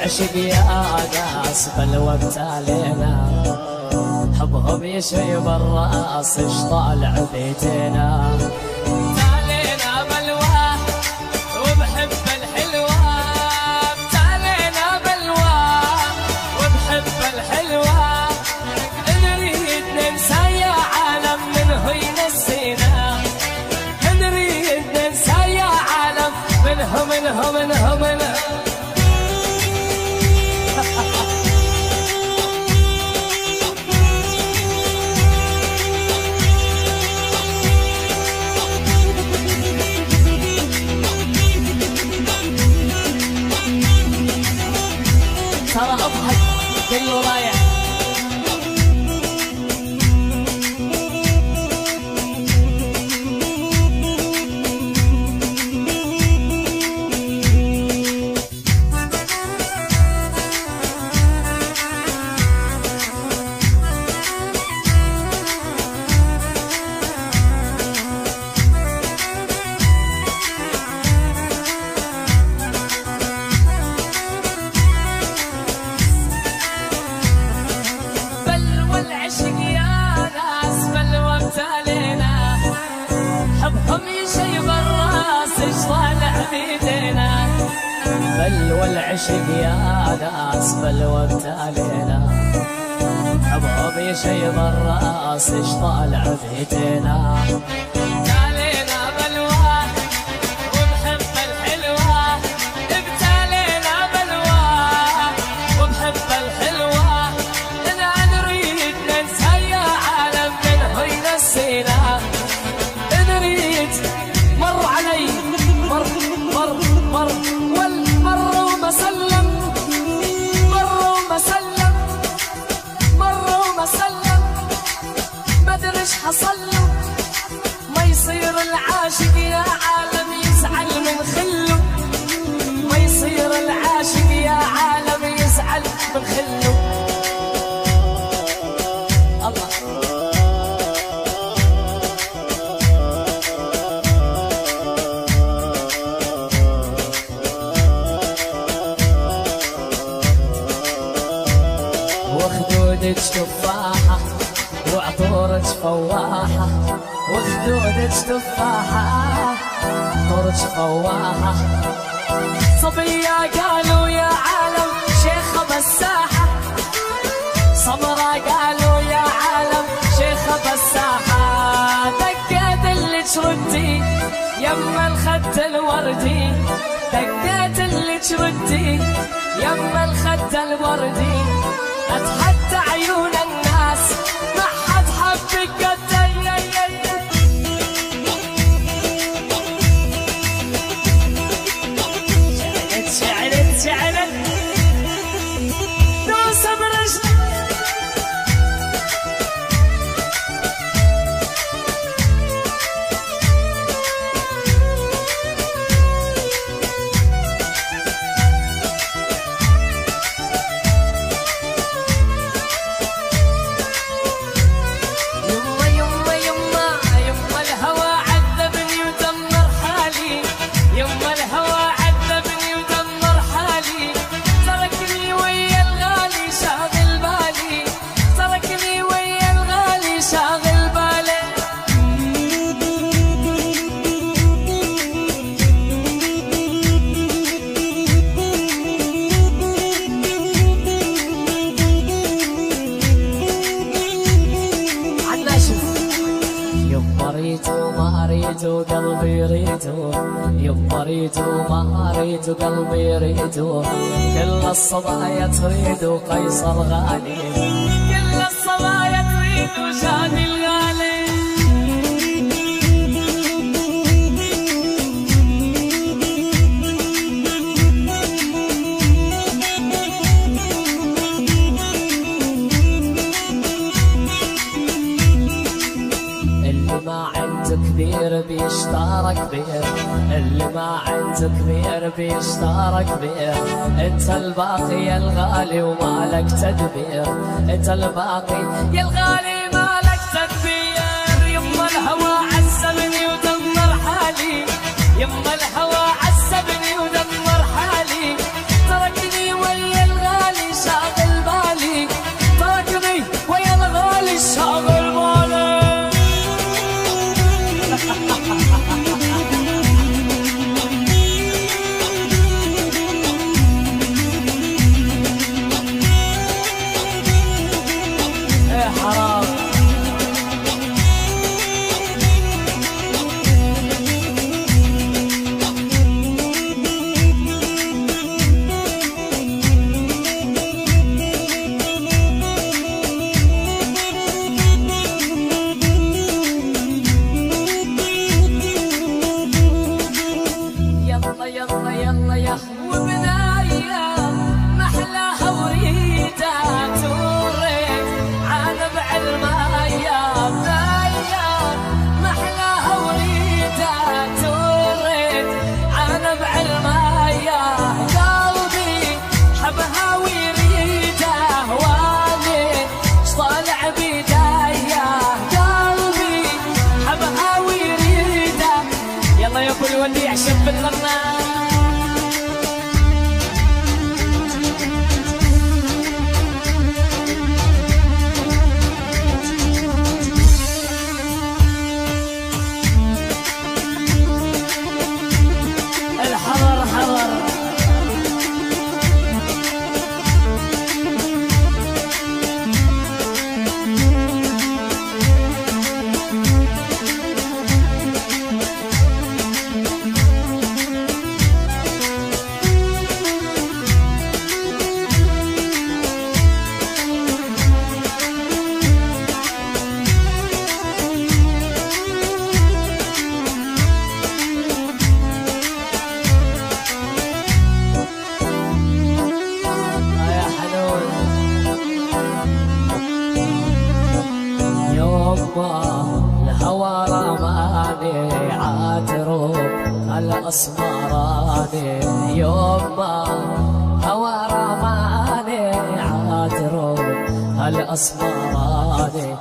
والعشق يا ناس بالوقت علينا، حبهم يشيب الراس ايش طالع بيتنا. بتالينا بلواه وبحب الحلوة، بتالينا بلواه وبحب الحلوة، نريد ننسى يا عالم منه ينسينا، نريد ننسى يا عالم منه منه منه منه. ترى اضحك كله رايح. بل والعشق يا ناس بالوقت علينا، حبهم يشيب الراس ايش طالع بيتنا. ابتالينا بلواه وبحب الحلوة، ابتالينا بلواه وبحب الحلوة، انا نريد ننسى يا عالم منه ينسينا، نريد مر علي مر مر مر والمر وما سلم، مر وما سلم، مر وما سلم، ما ادري ايش حصل له، ما يصير العاشق يا عالم يزعل من خله، ما يصير العاشق يا عالم يزعل من خله. الله وخدودك تفاحة وعطورك فواحة، وخدودك تفاحة عطورك فواحة، صبية قالوا يا عالم شيخة مساحة، صبرا قالوا يا عالم شيخة مساحة، دقيت اللي تردي يما الخد الوردي، دقيت اللي تردي يما الخد الوردي، اتحدى عيون الناس ما حد حبك قد شعلت شعلت دوس برجلي. قلبي ريتو يما ريتو ما ريتو قلبي ريتو، كل الصبايا تريد قيصر غالي، كل الصبايا تريد شادي الغالي. كبير بيشتارك بيه، اللي ما عنده كبير بيشتارك بيه، انت الباقي يا الغالي ومالك تدبير، انت الباقي يا الغالي مالك تدبير. يما الهوى عذبني ودمر حالي، يما الهوى عذبني ودمر حالي، تركني ويا وديع شب الغنى. الحضر حضر الهوى رماني عاتروب الأسمراني يوم ما هوى رماني عاتروب الأسمراني